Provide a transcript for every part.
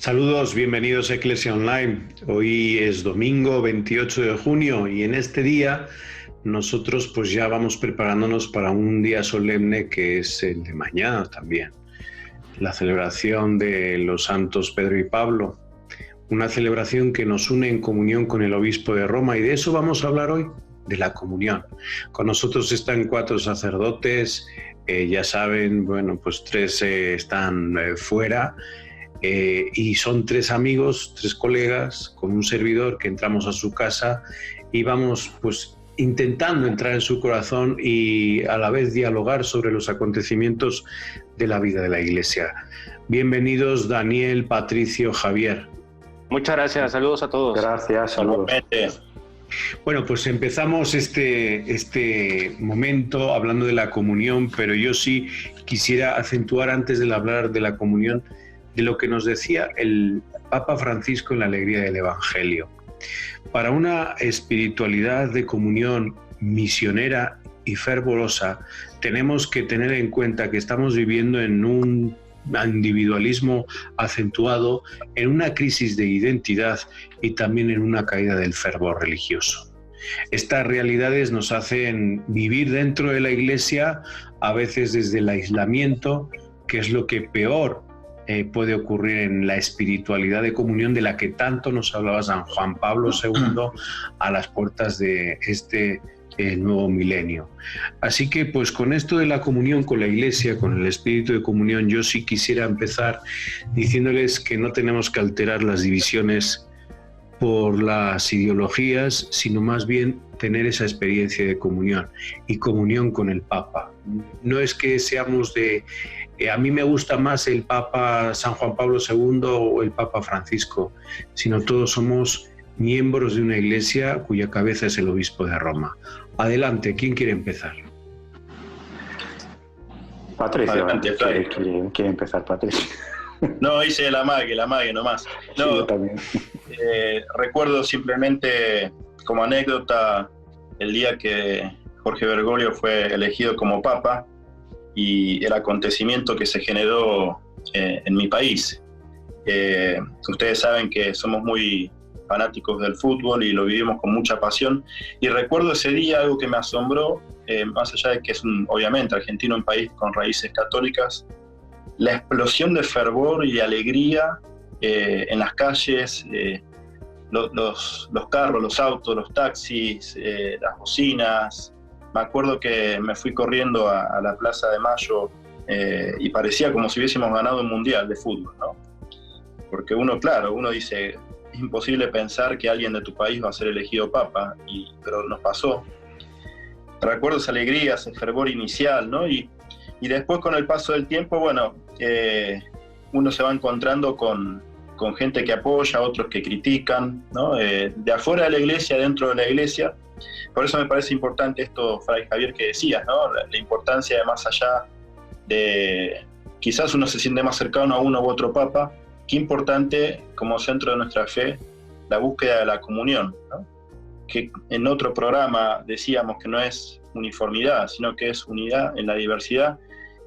Saludos, bienvenidos a Eclesia Online. Hoy es domingo 28 de junio y en este día nosotros pues ya vamos preparándonos para un día solemne que es el de mañana también. La celebración de los santos Pedro y Pablo, una celebración que nos une en comunión con el obispo de Roma y de eso vamos a hablar hoy, de la comunión. Con nosotros están 4 sacerdotes, ya saben, bueno, pues 3 están fuera. Y son 3 amigos, 3 colegas con un servidor que entramos a su casa y vamos pues intentando entrar en su corazón y a la vez dialogar sobre los acontecimientos de la vida de la Iglesia. Bienvenidos Daniel, Patricio, Javier. Muchas gracias, saludos a todos. Gracias, saludos. Bueno, pues empezamos este momento hablando de la comunión, pero yo sí quisiera acentuar antes de hablar de la comunión de lo que nos decía el Papa Francisco en la alegría del Evangelio. Para una espiritualidad de comunión misionera y fervorosa, tenemos que tener en cuenta que estamos viviendo en un individualismo acentuado, en una crisis de identidad y también en una caída del fervor religioso. Estas realidades nos hacen vivir dentro de la Iglesia, a veces desde el aislamiento, que es lo que peor puede ocurrir en la espiritualidad de comunión de la que tanto nos hablaba San Juan Pablo II a las puertas de este nuevo milenio. Así que pues con esto de la comunión con la Iglesia, con el espíritu de comunión, yo sí quisiera empezar diciéndoles que no tenemos que alterar las divisiones por las ideologías, sino más bien tener esa experiencia de comunión y comunión con el Papa. No es que seamos de a mí me gusta más el Papa San Juan Pablo II o el Papa Francisco, sino todos somos miembros de una iglesia cuya cabeza es el obispo de Roma. Adelante, ¿quién quiere empezar? Patricio, adelante, quiere empezar, Patricio. No, hice la mague nomás. No, sí, yo también. Recuerdo simplemente como anécdota el día que Jorge Bergoglio fue elegido como Papa y el acontecimiento que se generó en mi país. Ustedes saben que somos muy fanáticos del fútbol y lo vivimos con mucha pasión. Y recuerdo ese día algo que me asombró, más allá de que es obviamente Argentina un país con raíces católicas, la explosión de fervor y alegría en las calles, los carros, los autos, los taxis, las bocinas. Me acuerdo que me fui corriendo a la Plaza de Mayo y parecía como si hubiésemos ganado un mundial de fútbol, ¿no? Porque uno dice, es imposible pensar que alguien de tu país va a ser elegido papa, pero nos pasó. Recuerdo esa alegría, ese fervor inicial, ¿no? Y después con el paso del tiempo, bueno, uno se va encontrando con gente que apoya, otros que critican, ¿no? De afuera de la iglesia, dentro de la iglesia. Por eso me parece importante esto, Fray Javier, que decías, ¿no? La importancia de más allá de... Quizás uno se siente más cercano a uno u otro papa. Qué importante, como centro de nuestra fe, la búsqueda de la comunión, ¿no? Que en otro programa decíamos que no es uniformidad, sino que es unidad en la diversidad,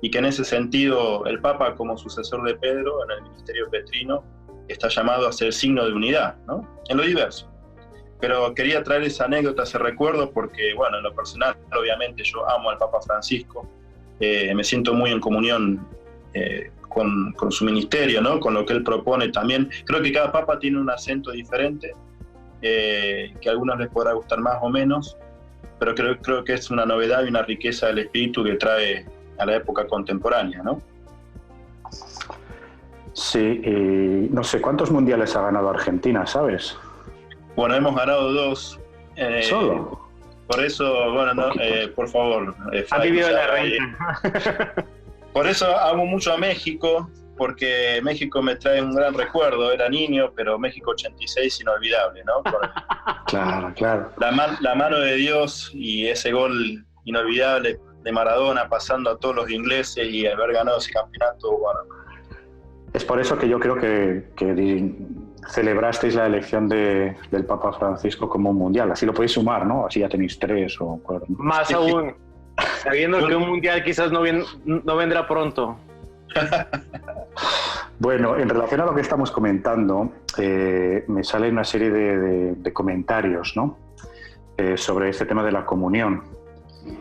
y que en ese sentido el Papa, como sucesor de Pedro en el ministerio petrino, está llamado a ser signo de unidad, ¿no? En lo diverso. Pero quería traer esa anécdota, ese recuerdo, porque, bueno, en lo personal, obviamente, yo amo al Papa Francisco, me siento muy en comunión con su ministerio, ¿no? Con lo que él propone también. Creo que cada Papa tiene un acento diferente, que a algunos les podrá gustar más o menos, pero creo que es una novedad y una riqueza del espíritu que trae a la época contemporánea, ¿no? Sí, no sé, ¿cuántos mundiales ha ganado Argentina, sabes? Bueno, hemos ganado 2. ¿Solo? Por eso, bueno, no, por favor. Ha vivido la reina. Por eso amo mucho a México, porque México me trae un gran recuerdo. Era niño, pero México 86 inolvidable, ¿no? Claro. La mano de Dios y ese gol inolvidable de Maradona pasando a todos los ingleses y haber ganado ese campeonato, bueno. Es por eso que yo creo que celebrasteis la elección del Papa Francisco como un mundial. Así lo podéis sumar, ¿no? Así ya tenéis 3 o 4. Más aún, sabiendo que un mundial quizás no vendrá pronto. Bueno, en relación a lo que estamos comentando, me sale una serie de comentarios, ¿no? Sobre este tema de la comunión,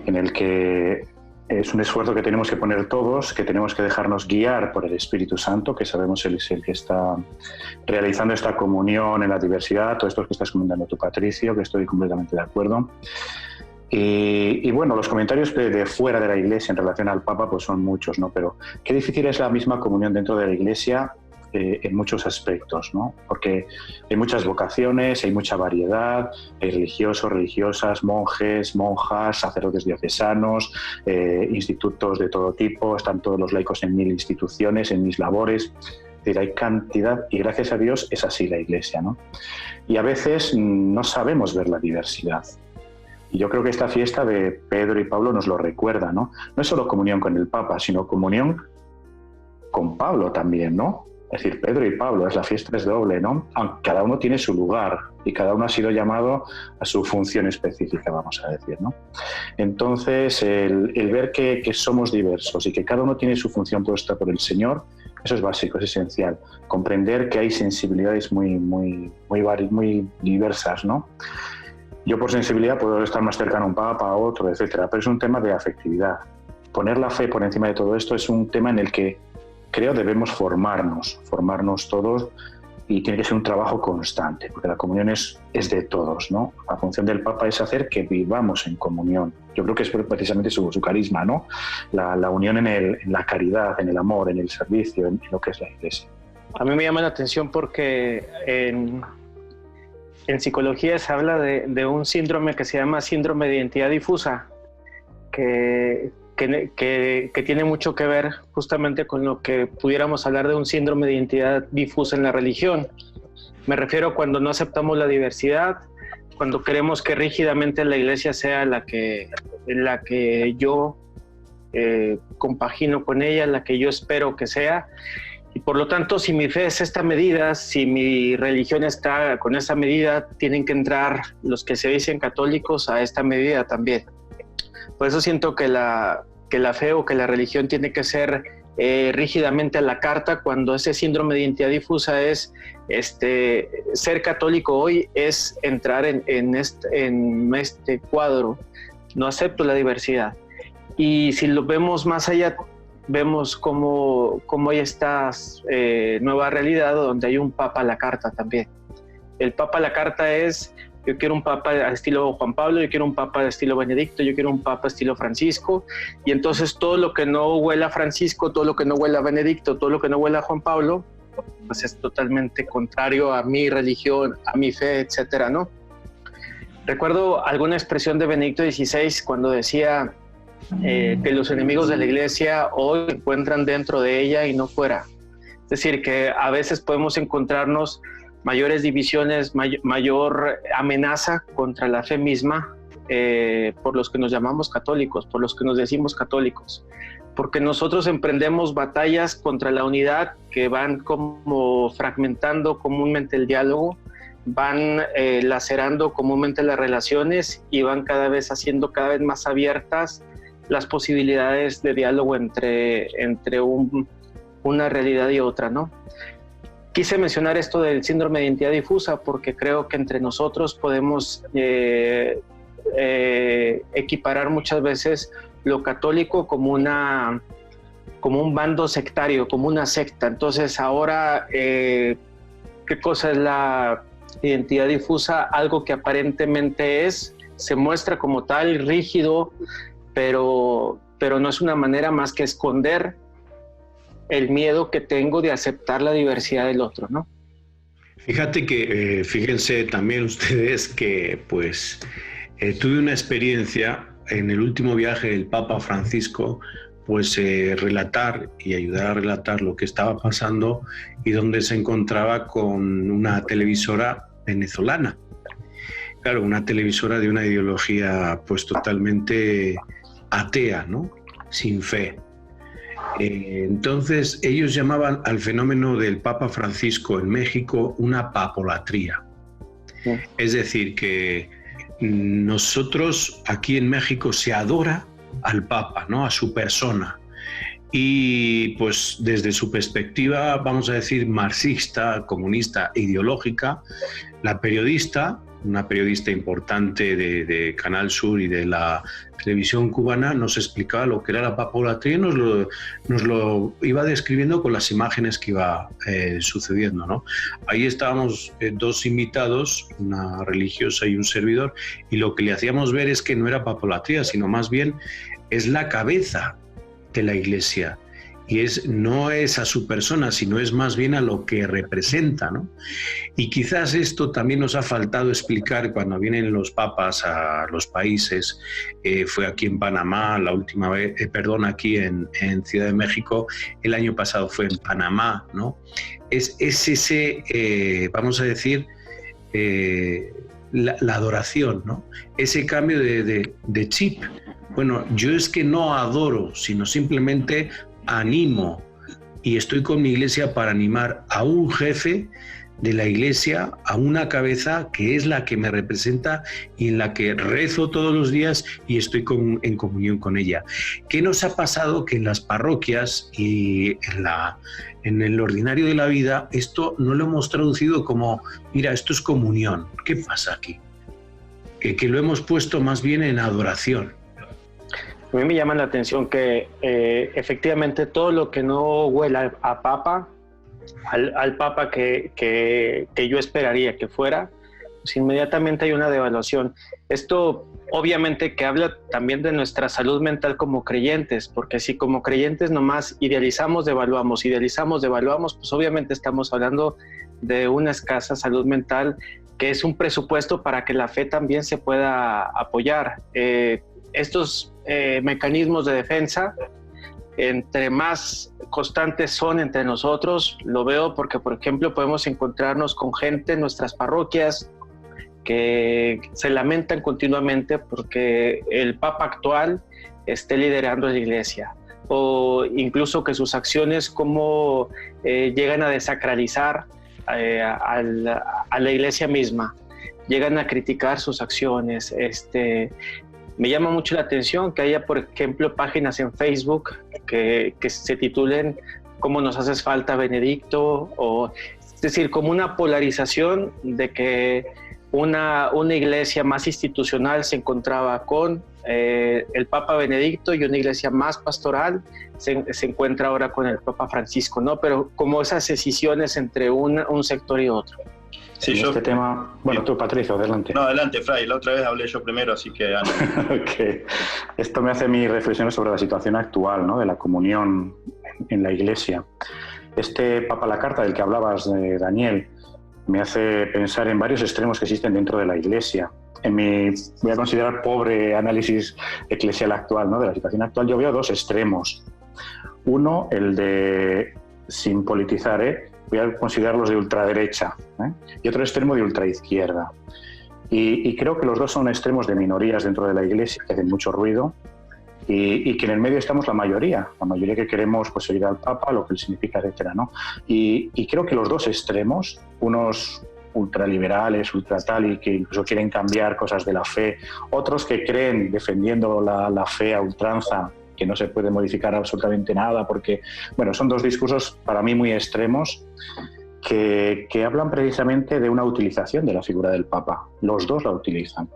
en el que es un esfuerzo que tenemos que poner todos, que tenemos que dejarnos guiar por el Espíritu Santo, que sabemos él es el que está realizando esta comunión en la diversidad, todo esto que estás comentando tú, Patricio, que estoy completamente de acuerdo. Y bueno, los comentarios de fuera de la Iglesia en relación al Papa pues son muchos, ¿no? Pero qué difícil es la misma comunión dentro de la Iglesia en muchos aspectos, ¿no? Porque hay muchas vocaciones, hay mucha variedad, hay religiosos, religiosas, monjes, monjas, sacerdotes diocesanos, institutos de todo tipo, están todos los laicos en 1000 instituciones, en 1000 labores. Es decir, hay cantidad, y gracias a Dios es así la Iglesia, ¿no? Y a veces no sabemos ver la diversidad. Y yo creo que esta fiesta de Pedro y Pablo nos lo recuerda, ¿no? No es solo comunión con el Papa, sino comunión con Pablo también, ¿no? Es decir, Pedro y Pablo, la fiesta es doble, ¿no? Aunque cada uno tiene su lugar y cada uno ha sido llamado a su función específica, vamos a decir, ¿no? Entonces, el ver que somos diversos y que cada uno tiene su función puesta por el Señor, eso es básico, es esencial. Comprender que hay sensibilidades muy diversas, ¿no? Yo por sensibilidad puedo estar más cercano a un papa, a otro, etcétera, pero es un tema de afectividad. Poner la fe por encima de todo esto es un tema en el que creo debemos formarnos todos, y tiene que ser un trabajo constante, porque la comunión es de todos, ¿no? La función del Papa es hacer que vivamos en comunión. Yo creo que es precisamente su carisma, ¿no? La unión en la caridad, en el amor, en el servicio, en lo que es la Iglesia. A mí me llama la atención porque en psicología se habla de un síndrome que se llama síndrome de identidad difusa, que tiene mucho que ver justamente con lo que pudiéramos hablar de un síndrome de identidad difusa en la religión. Me refiero a cuando no aceptamos la diversidad, cuando queremos que rígidamente la Iglesia sea la que yo compagino con ella, la que yo espero que sea. Y por lo tanto, si mi fe es esta medida, si mi religión está con esa medida, tienen que entrar los que se dicen católicos a esta medida también. Por eso siento que la fe o que la religión tiene que ser rígidamente a la carta, cuando ese síndrome de identidad difusa es ser católico hoy es entrar en este cuadro. No acepto la diversidad. Y si lo vemos más allá, vemos cómo hay esta nueva realidad donde hay un papa a la carta también. El papa a la carta es: yo quiero un papa de estilo Juan Pablo, yo quiero un papa de estilo Benedicto, yo quiero un papa estilo Francisco, y entonces todo lo que no huela a Francisco, todo lo que no huela a Benedicto, todo lo que no huela a Juan Pablo, pues es totalmente contrario a mi religión, a mi fe, etcétera, ¿no? Recuerdo alguna expresión de Benedicto XVI cuando decía que los enemigos de la Iglesia hoy se encuentran dentro de ella y no fuera. Es decir, que a veces podemos encontrarnos mayores divisiones, mayor amenaza contra la fe misma por los que nos llamamos católicos, por los que nos decimos católicos, porque nosotros emprendemos batallas contra la unidad que van como fragmentando comúnmente el diálogo, van lacerando comúnmente las relaciones y van cada vez haciendo cada vez más abiertas las posibilidades de diálogo entre una realidad y otra, ¿no? Quise mencionar esto del síndrome de identidad difusa porque creo que entre nosotros podemos equiparar muchas veces lo católico como un bando sectario, como una secta. Entonces ahora, ¿qué cosa es la identidad difusa? Algo que aparentemente se muestra como tal, rígido, pero no es una manera más que esconder el miedo que tengo de aceptar la diversidad del otro, ¿no? Fíjense también ustedes que pues tuve una experiencia en el último viaje del Papa Francisco, pues relatar y ayudar a relatar lo que estaba pasando y donde se encontraba con una televisora venezolana. Claro, una televisora de una ideología pues totalmente atea, ¿no? Sin fe. Entonces ellos llamaban al fenómeno del Papa Francisco en México una papolatría. Sí. Es decir, que nosotros aquí en México se adora al Papa, ¿no? A su persona. y pues desde su perspectiva, vamos a decir, marxista, comunista, ideológica, la periodista, una periodista importante de Canal Sur y de la televisión cubana, nos explicaba lo que era la papolatría y nos lo iba describiendo con las imágenes que iba sucediendo, ¿no? Ahí estábamos dos invitados, una religiosa y un servidor, y lo que le hacíamos ver es que no era papolatría, sino más bien es la cabeza de la Iglesia. Y no es a su persona, sino es más bien a lo que representa, ¿no? Y quizás esto también nos ha faltado explicar cuando vienen los papas a los países. Fue aquí en Panamá, la última vez, aquí en Ciudad de México, el año pasado fue en Panamá, ¿no? Es ese, vamos a decir, la adoración, ¿no? Ese cambio de chip. Bueno, yo es que no adoro, sino simplemente animo, y estoy con mi iglesia para animar a un jefe de la iglesia, a una cabeza que es la que me representa y en la que rezo todos los días y estoy en comunión con ella. ¿Qué nos ha pasado? Que en las parroquias y en el ordinario de la vida esto no lo hemos traducido como, mira, esto es comunión. ¿Qué pasa aquí? Que lo hemos puesto más bien en adoración. A mí me llama la atención que efectivamente todo lo que no huela a papa, al papa que yo esperaría que fuera, pues inmediatamente hay una devaluación. Esto obviamente que habla también de nuestra salud mental como creyentes, porque si como creyentes nomás idealizamos, devaluamos, pues obviamente estamos hablando de una escasa salud mental, que es un presupuesto para que la fe también se pueda apoyar. Estos mecanismos de defensa, entre más constantes son entre nosotros, lo veo porque, por ejemplo, podemos encontrarnos con gente en nuestras parroquias que se lamentan continuamente porque el Papa actual esté liderando la iglesia, o incluso que sus acciones como llegan a desacralizar a la iglesia misma, llegan a criticar sus acciones. Me llama mucho la atención que haya, por ejemplo, páginas en Facebook que se titulen ¿Cómo nos haces falta, Benedicto? Es decir, como una polarización de que una iglesia más institucional se encontraba con el Papa Benedicto y una iglesia más pastoral se encuentra ahora con el Papa Francisco, ¿no? Pero como esas escisiones entre un sector y otro. Sí, en este tema... Bueno, tú, Patricio, adelante. No, adelante, Fray. La otra vez hablé yo primero, así que... Okay. Esto me hace mis reflexiones sobre la situación actual, ¿no?, de la comunión en la Iglesia. Este Papa la Carta del que hablabas, Daniel, me hace pensar en varios extremos que existen dentro de la Iglesia. En mi, voy a considerar, pobre análisis eclesial actual, ¿no?, de la situación actual, yo veo dos extremos. Uno, el de, sin politizar, voy a considerarlos de ultraderecha, y otro extremo de ultraizquierda. Y creo que los dos son extremos de minorías dentro de la Iglesia que hacen mucho ruido y que en el medio estamos la mayoría que queremos pues, seguir al Papa, lo que él significa, etcétera, ¿no? Y creo que los dos extremos, unos ultraliberales, ultra tal, y que incluso quieren cambiar cosas de la fe, otros que creen, defendiendo la fe a ultranza, que no se puede modificar absolutamente nada, porque, bueno, son dos discursos para mí muy extremos que hablan precisamente de una utilización de la figura del Papa. Los dos la utilizan.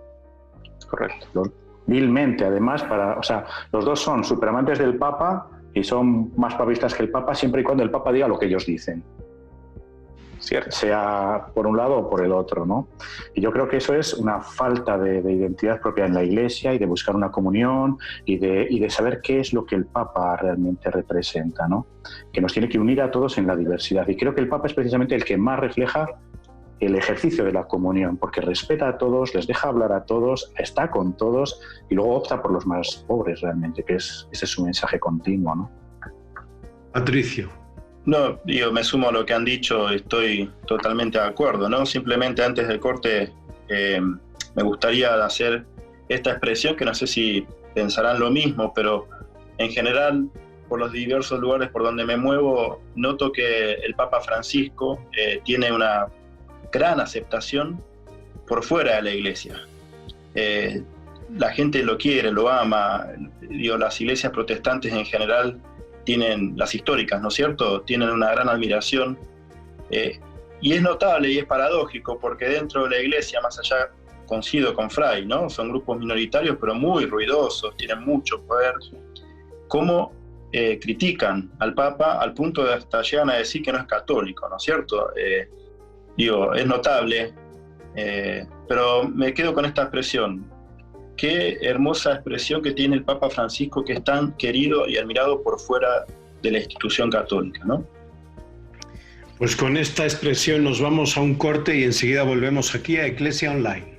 Correcto. Vilmente, además, los dos son superamantes del Papa y son más papistas que el Papa siempre y cuando el Papa diga lo que ellos dicen. Cierto. Sea por un lado o por el otro, ¿no? Y yo creo que eso es una falta de identidad propia en la Iglesia y de buscar una comunión y de saber qué es lo que el Papa realmente representa, ¿no? Que nos tiene que unir a todos en la diversidad. Y creo que el Papa es precisamente el que más refleja el ejercicio de la comunión, porque respeta a todos, les deja hablar a todos, está con todos y luego opta por los más pobres realmente, que ese es su mensaje continuo, ¿no? Patricio. No, me sumo a lo que han dicho, estoy totalmente de acuerdo, ¿no? Simplemente antes del corte me gustaría hacer esta expresión, que no sé si pensarán lo mismo, pero en general, por los diversos lugares por donde me muevo, noto que el Papa Francisco tiene una gran aceptación por fuera de la Iglesia. La gente lo quiere, lo ama. Las iglesias protestantes en general las históricas, ¿no es cierto?, tienen una gran admiración. Y es notable y es paradójico, porque dentro de la iglesia, más allá, coincido con Fray, ¿no?, son grupos minoritarios, pero muy ruidosos, tienen mucho poder, cómo critican al Papa al punto de hasta llegan a decir que no es católico, ¿no es cierto? Es notable, pero me quedo con esta expresión. Qué hermosa expresión que tiene el Papa Francisco, que es tan querido y admirado por fuera de la institución católica, ¿no? Pues con esta expresión nos vamos a un corte y enseguida volvemos aquí a Iglesia Online.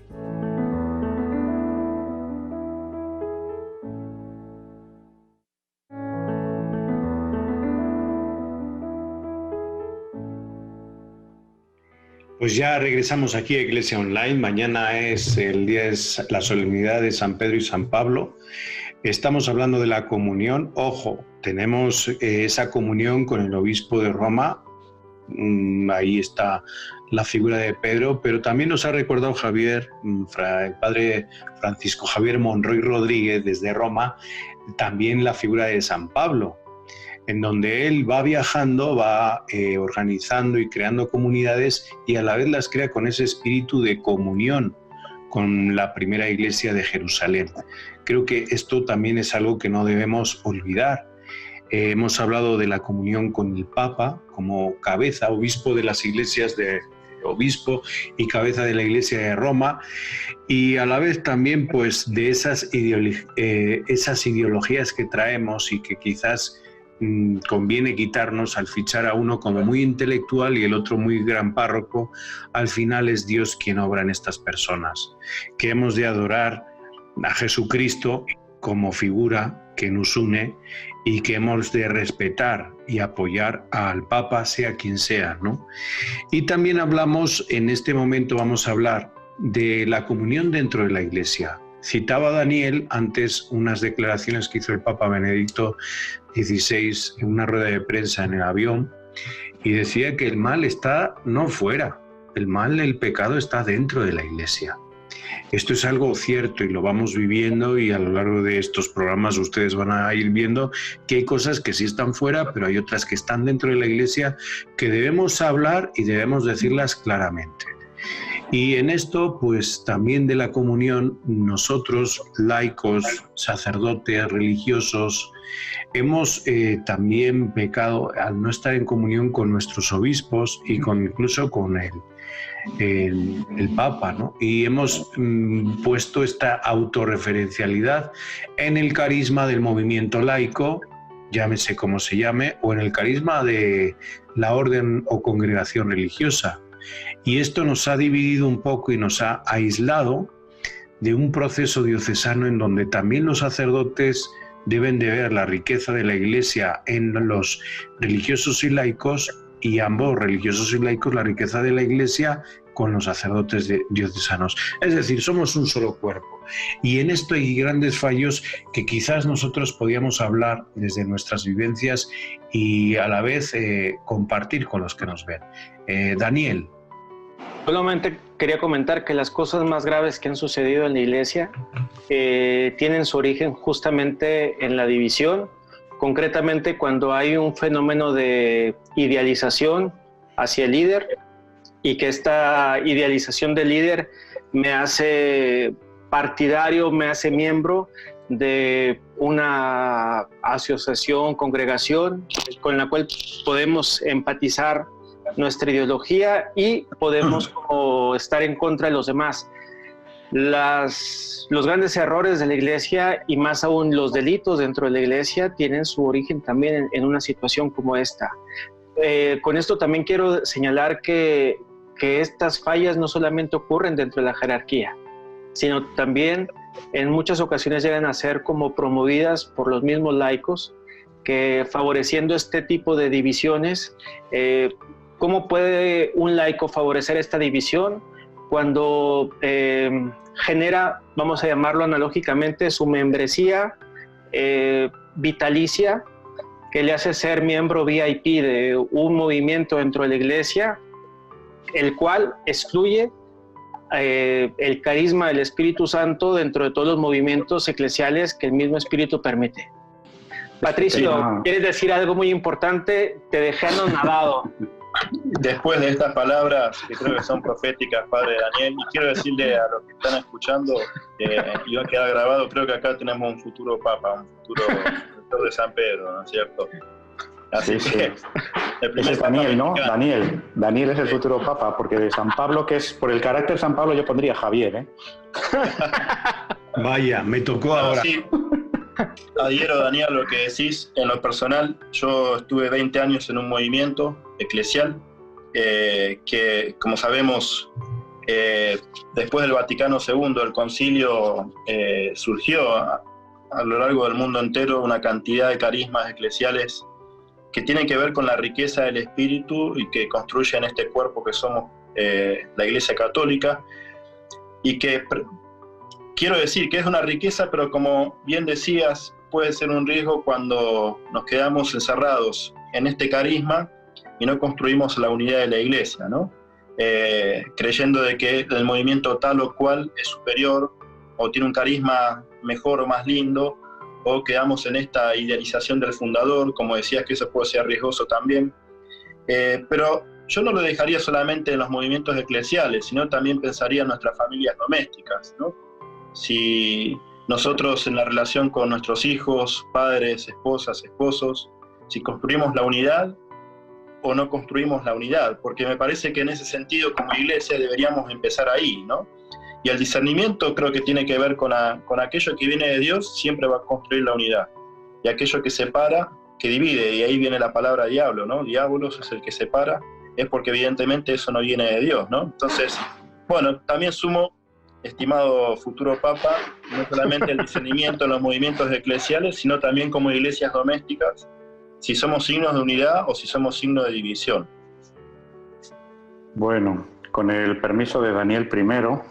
Pues ya regresamos aquí a Iglesia Online. Mañana es la solemnidad de San Pedro y San Pablo. Estamos hablando de la comunión. Ojo, tenemos esa comunión con el obispo de Roma. Ahí está la figura de Pedro, pero también nos ha recordado Javier, el padre Francisco Javier Monroy Rodríguez desde Roma, también la figura de San Pablo, en donde él va viajando, va organizando y creando comunidades y a la vez las crea con ese espíritu de comunión con la primera iglesia de Jerusalén. Creo que esto también es algo que no debemos olvidar. Hemos hablado de la comunión con el Papa como cabeza, obispo de las iglesias obispo y cabeza de la Iglesia de Roma, y a la vez también pues de esas ideologías que traemos y que quizás conviene quitarnos al fichar a uno como muy intelectual y el otro muy gran párroco. Al final es Dios quien obra en estas personas, que hemos de adorar a Jesucristo como figura que nos une y que hemos de respetar y apoyar al Papa, sea quien sea, ¿no? Y también hablamos, en este momento vamos a hablar de la comunión dentro de la Iglesia. Citaba Daniel antes unas declaraciones que hizo el Papa Benedicto XVI en una rueda de prensa en el avión, y decía que el mal está no fuera, el pecado está dentro de la Iglesia. Esto es algo cierto y lo vamos viviendo, y a lo largo de estos programas ustedes van a ir viendo que hay cosas que sí están fuera, pero hay otras que están dentro de la Iglesia que debemos hablar y debemos decirlas claramente. Y en esto, pues también de la comunión, nosotros, laicos, sacerdotes, religiosos, hemos también pecado al no estar en comunión con nuestros obispos y incluso con el Papa, ¿no? Y hemos puesto esta autorreferencialidad en el carisma del movimiento laico, llámese como se llame, o en el carisma de la orden o congregación religiosa. Y esto nos ha dividido un poco y nos ha aislado de un proceso diocesano en donde también los sacerdotes deben de ver la riqueza de la Iglesia en los religiosos y laicos, y ambos, religiosos y laicos, la riqueza de la Iglesia con los sacerdotes diocesanos. Es decir, somos un solo cuerpo. Y en esto hay grandes fallos que quizás nosotros podíamos hablar desde nuestras vivencias y a la vez compartir con los que nos ven. Daniel. Solamente quería comentar que las cosas más graves que han sucedido en la Iglesia tienen su origen justamente en la división, concretamente cuando hay un fenómeno de idealización hacia el líder, y que esta idealización del líder me hace partidario, me hace miembro de una asociación, congregación con la cual podemos empatizar nuestra ideología y podemos como estar en contra de los demás. Los grandes errores de la Iglesia, y más aún los delitos dentro de la Iglesia, tienen su origen también en una situación como esta. Con esto también quiero señalar que estas fallas no solamente ocurren dentro de la jerarquía, sino también en muchas ocasiones llegan a ser como promovidas por los mismos laicos, que favoreciendo este tipo de divisiones. ¿Cómo puede un laico favorecer esta división? Cuando genera, vamos a llamarlo analógicamente, su membresía vitalicia, que le hace ser miembro VIP de un movimiento dentro de la Iglesia, el cual excluye el carisma del Espíritu Santo dentro de todos los movimientos eclesiales que el mismo Espíritu permite. Patricio, ¿quieres decir algo muy importante? Te dejé anonadado. Después de estas palabras, que creo que son proféticas, Padre Daniel, y quiero decirle a los que están escuchando, y va a quedar grabado, creo que acá tenemos un futuro Papa, un futuro rector de San Pedro, ¿no es cierto? Así sí, que... sí. Ese es Daniel, ¿no? Daniel es el futuro Papa, porque de San Pablo, que es por el carácter de San Pablo, yo pondría Javier, ¿eh? Vaya, me tocó ahora. Sí. Adhiero, Daniel, a lo que decís. En lo personal, yo estuve 20 años en un movimiento eclesial que, como sabemos, después del Vaticano II, el concilio, surgió a lo largo del mundo entero una cantidad de carismas eclesiales que tienen que ver con la riqueza del espíritu y que construyen este cuerpo que somos la Iglesia Católica, y que quiero decir que es una riqueza, pero como bien decías, puede ser un riesgo cuando nos quedamos encerrados en este carisma y no construimos la unidad de la Iglesia, ¿no? Creyendo de que el movimiento tal o cual es superior o tiene un carisma mejor o más lindo, o quedamos en esta idealización del fundador, como decías, que eso puede ser riesgoso también. Pero yo no lo dejaría solamente en los movimientos eclesiales, sino también pensaría en nuestras familias domésticas, ¿no? Si nosotros en la relación con nuestros hijos, padres, esposas, esposos, si construimos la unidad o no construimos la unidad, porque me parece que en ese sentido como iglesia deberíamos empezar ahí, ¿no? Y el discernimiento creo que tiene que ver con aquello que viene de Dios, siempre va a construir la unidad, y aquello que separa, que divide, y ahí viene la palabra diablo, ¿no? Diabolos es el que separa, es porque evidentemente eso no viene de Dios, ¿no? Entonces, bueno, también sumo, estimado futuro Papa, no solamente el discernimiento en los movimientos eclesiales, sino también como iglesias domésticas, si somos signos de unidad o si somos signos de división. Bueno, con el permiso de Daniel primero,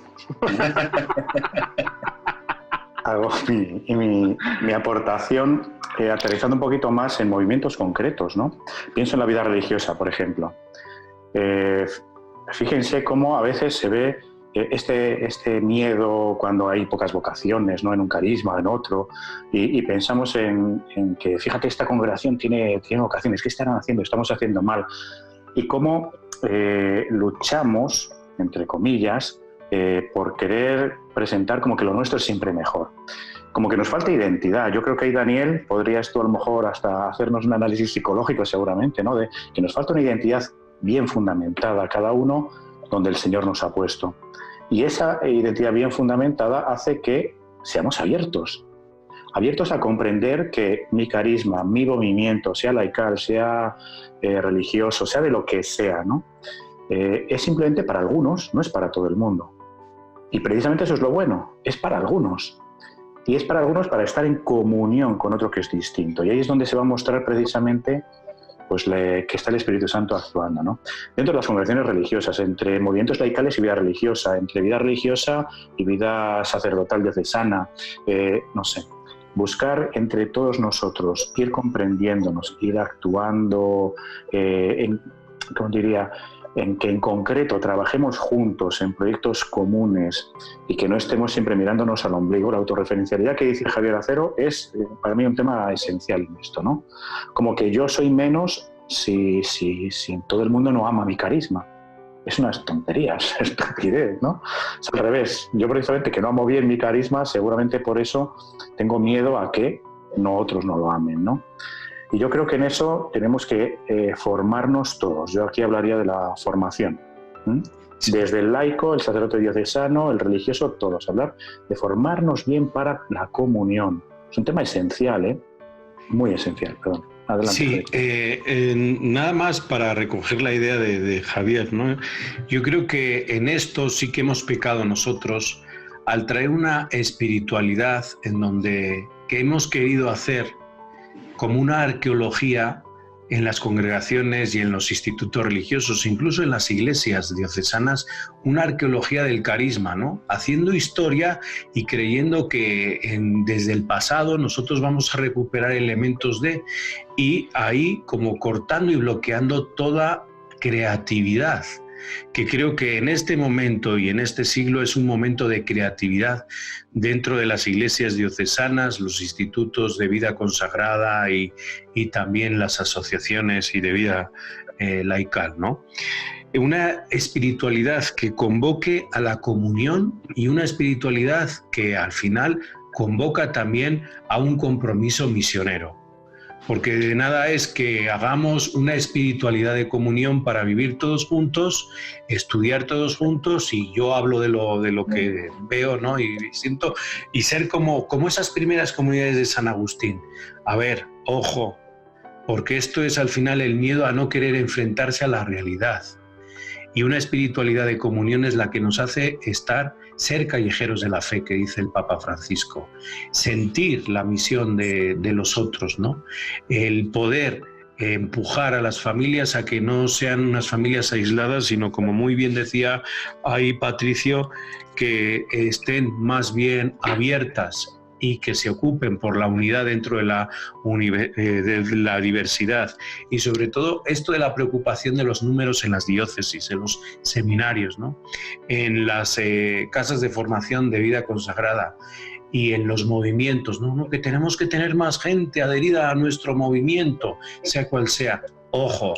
hago mi aportación aterrizando un poquito más en movimientos concretos, ¿no? Pienso en la vida religiosa, por ejemplo. Fíjense cómo a veces se ve este miedo cuando hay pocas vocaciones, ¿no? En un carisma, en otro, y pensamos en que, fíjate, esta congregación tiene vocaciones, ¿qué estarán haciendo? Estamos haciendo mal. Y cómo luchamos, entre comillas, por querer presentar como que lo nuestro es siempre mejor. Como que nos falta identidad. Yo creo que ahí, Daniel, podrías tú a lo mejor hasta hacernos un análisis psicológico seguramente, ¿no? De que nos falta una identidad bien fundamentada, cada uno donde el Señor nos ha puesto. Y esa identidad bien fundamentada hace que seamos abiertos a comprender que mi carisma, mi movimiento, sea laical, sea religioso, sea de lo que sea, ¿no? Es simplemente para algunos, no es para todo el mundo. Y precisamente eso es lo bueno, es para algunos. Y es para algunos para estar en comunión con otro que es distinto. Y ahí es donde se va a mostrar precisamente pues, que está el Espíritu Santo actuando, ¿no? Dentro de las congregaciones religiosas, entre movimientos laicales y vida religiosa, entre vida religiosa y vida sacerdotal diocesana, no sé. Buscar entre todos nosotros, ir comprendiéndonos, ir actuando, ¿cómo diría?, en que en concreto trabajemos juntos en proyectos comunes y que no estemos siempre mirándonos al ombligo. La autorreferencialidad que dice Javier Acero es para mí un tema esencial en esto, ¿no? Como que yo soy menos si todo el mundo no ama mi carisma. Es unas tonterías, es estupidez, ¿no? Es al revés. Yo precisamente que no amo bien mi carisma, seguramente por eso tengo miedo a que otros no lo amen, ¿no? Y yo creo que en eso tenemos que formarnos todos. Yo aquí hablaría de la formación. Desde el laico, el sacerdote diocesano, el religioso, todos. Hablar de formarnos bien para la comunión. Es un tema esencial, muy esencial. Perdón. Adelante. Sí, nada más para recoger la idea de Javier, ¿no? Yo creo que en esto sí que hemos pecado nosotros al traer una espiritualidad en donde que hemos querido hacer como una arqueología en las congregaciones y en los institutos religiosos, incluso en las iglesias diocesanas, una arqueología del carisma, ¿no? Haciendo historia y creyendo que desde el pasado nosotros vamos a recuperar elementos y ahí como cortando y bloqueando toda creatividad. que creo que en este momento y en este siglo es un momento de creatividad dentro de las iglesias diocesanas, los institutos de vida consagrada y también las asociaciones y de vida laical, ¿no? Una espiritualidad que convoque a la comunión y una espiritualidad que al final convoca también a un compromiso misionero. Porque de nada es que hagamos una espiritualidad de comunión para vivir todos juntos, estudiar todos juntos, y yo hablo de lo que veo, ¿no? Y siento, y ser como esas primeras comunidades de San Agustín. A ver, ojo, porque esto es al final el miedo a no querer enfrentarse a la realidad. Y una espiritualidad de comunión es la que nos hace ser callejeros de la fe, que dice el Papa Francisco. Sentir la misión de los otros, ¿no? El poder empujar a las familias a que no sean unas familias aisladas, sino, como muy bien decía ahí Patricio, que estén más bien abiertas y que se ocupen por la unidad dentro de la diversidad, y sobre todo esto de la preocupación de los números en las diócesis, en los seminarios, ¿no? En las casas de formación de vida consagrada y en los movimientos, ¿no? Que tenemos que tener más gente adherida a nuestro movimiento, sea cual sea. Ojo,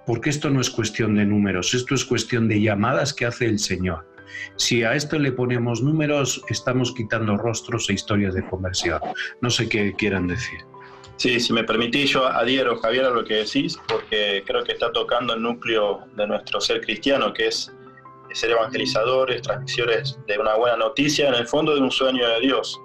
porque esto no es cuestión de números, esto es cuestión de llamadas que hace el Señor. Si a esto le ponemos números, estamos quitando rostros e historias de conversión. No sé qué quieran decir. Sí, si me permitís, yo adhiero, Javier, a lo que decís, porque creo que está tocando el núcleo de nuestro ser cristiano, que es ser evangelizadores, transmisores de una buena noticia, en el fondo de un sueño de Dios.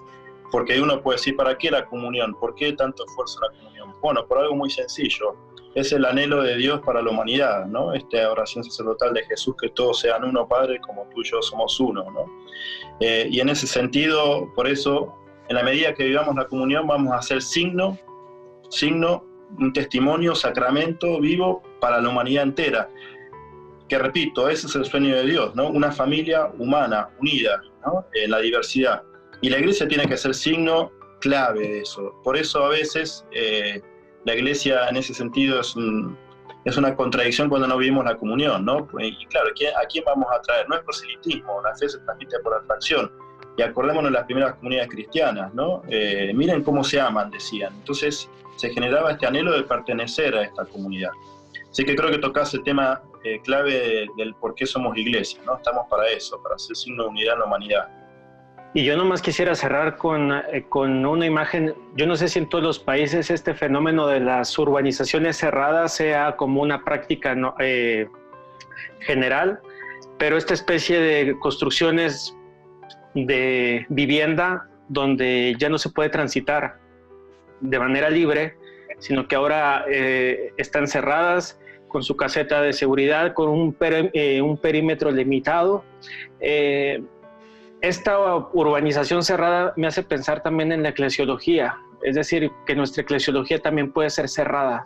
Porque uno puede decir, ¿para qué la comunión? ¿Por qué tanto esfuerzo en la comunión? Bueno, por algo muy sencillo. Es el anhelo de Dios para la humanidad, ¿no? Esta oración sacerdotal de Jesús, que todos sean uno, Padre, como tú y yo somos uno, ¿no? Y en ese sentido, por eso, en la medida que vivamos la comunión, vamos a ser signo, un testimonio, sacramento vivo para la humanidad entera. Que repito, ese es el sueño de Dios, ¿no? Una familia humana, unida, ¿no? En la diversidad. Y la Iglesia tiene que ser signo clave de eso. Por eso a veces la Iglesia en ese sentido es una contradicción cuando no vivimos la comunión, ¿no? Y claro, ¿a quién vamos a traer? No es proselitismo, la fe se transmite por atracción. Y acordémonos de las primeras comunidades cristianas, ¿no? Miren cómo se aman, decían. Entonces se generaba este anhelo de pertenecer a esta comunidad. Así que creo que tocás el tema clave del por qué somos Iglesia, ¿no? Estamos para eso, para ser signo de unidad en la humanidad. Y yo nomás quisiera cerrar con una imagen. Yo no sé si en todos los países este fenómeno de las urbanizaciones cerradas sea como una práctica general, pero esta especie de construcciones de vivienda donde ya no se puede transitar de manera libre, sino que ahora están cerradas con su caseta de seguridad, con un perímetro limitado. Esta urbanización cerrada me hace pensar también en la eclesiología, es decir, que nuestra eclesiología también puede ser cerrada.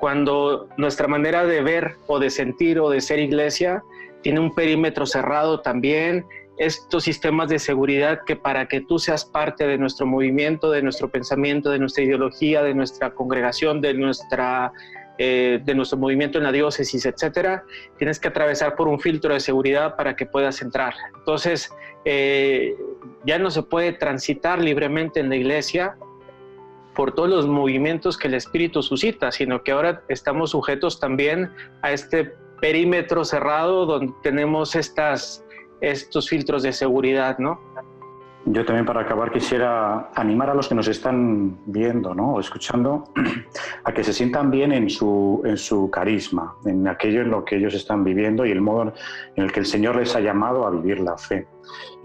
Cuando nuestra manera de ver o de sentir o de ser iglesia tiene un perímetro cerrado también, estos sistemas de seguridad que para que tú seas parte de nuestro movimiento, de nuestro pensamiento, de nuestra ideología, de nuestra congregación, de nuestro movimiento en la diócesis, etcétera, tienes que atravesar por un filtro de seguridad para que puedas entrar. Entonces, ya no se puede transitar libremente en la iglesia por todos los movimientos que el Espíritu suscita, sino que ahora estamos sujetos también a este perímetro cerrado donde tenemos estos filtros de seguridad, ¿no? Yo también, para acabar, quisiera animar a los que nos están viendo, ¿no?, o escuchando, a que se sientan bien en su carisma, en aquello en lo que ellos están viviendo y el modo en el que el Señor les ha llamado a vivir la fe.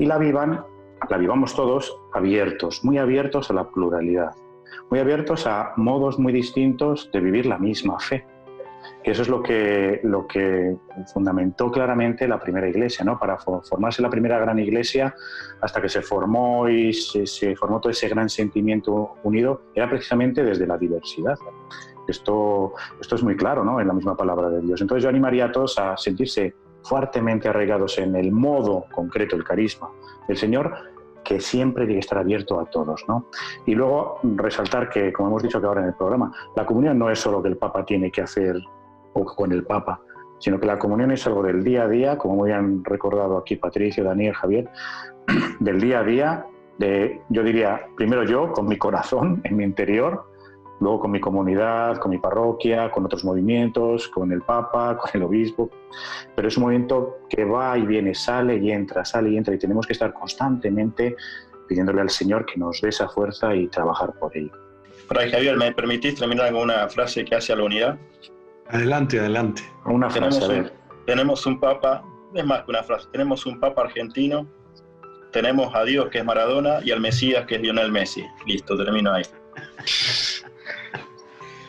Y la vivamos todos abiertos, muy abiertos a la pluralidad, muy abiertos a modos muy distintos de vivir la misma fe. Que eso es lo que fundamentó claramente la primera iglesia, ¿no? Para formarse la primera gran iglesia, hasta que se formó y se formó todo ese gran sentimiento unido, era precisamente desde la diversidad. Esto es muy claro, ¿no?, en la misma palabra de Dios. Entonces yo animaría a todos a sentirse fuertemente arraigados en el modo concreto, el carisma del Señor, que siempre tiene que estar abierto a todos, ¿no? Y luego resaltar que, como hemos dicho que ahora en el programa, la comunión no es solo que el Papa tiene que hacer o con el Papa, sino que la comunión es algo del día a día, como muy han recordado aquí Patricio, Daniel, Javier, del día a día, yo diría, primero yo, con mi corazón en mi interior, luego con mi comunidad, con mi parroquia, con otros movimientos, con el Papa, con el Obispo, pero es un movimiento que va y viene, sale y entra, y tenemos que estar constantemente pidiéndole al Señor que nos dé esa fuerza y trabajar por ello. Fray Javier, ¿me permitís terminar con una frase que hace a la unidad? Adelante, adelante. Una frase, a ver. Tenemos un Papa, es más que una frase, tenemos un Papa argentino, tenemos a Dios que es Maradona y al Mesías que es Lionel Messi. Listo, termino ahí.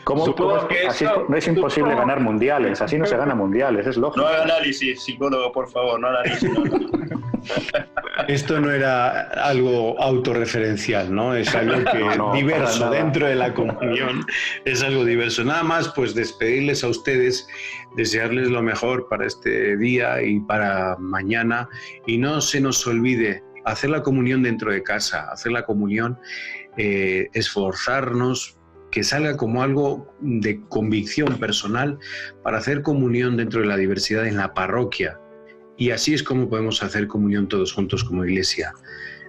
No es imposible ganar mundiales, así no se gana mundiales, es lógico. No haga análisis, psicólogo, por favor, no análisis. No. Esto no era algo autorreferencial, ¿no? Es algo que diverso dentro de la comunión, es algo diverso. Nada más, pues despedirles a ustedes, desearles lo mejor para este día y para mañana, y no se nos olvide hacer la comunión dentro de casa, hacer la comunión, esforzarnos, que salga como algo de convicción personal para hacer comunión dentro de la diversidad en la parroquia. Y así es como podemos hacer comunión todos juntos como iglesia.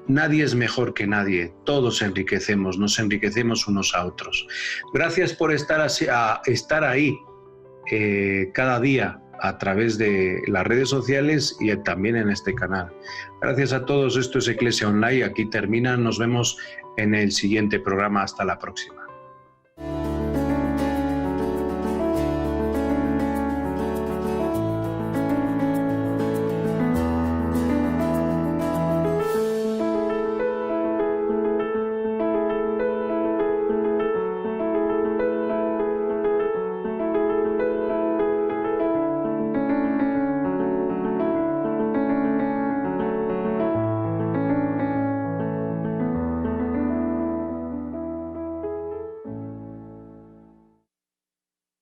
Nadie es mejor que nadie, todos nos enriquecemos unos a otros. Gracias por estar ahí cada día a través de las redes sociales y también en este canal. Gracias a todos, esto es Iglesia Online, aquí termina, nos vemos en el siguiente programa, hasta la próxima.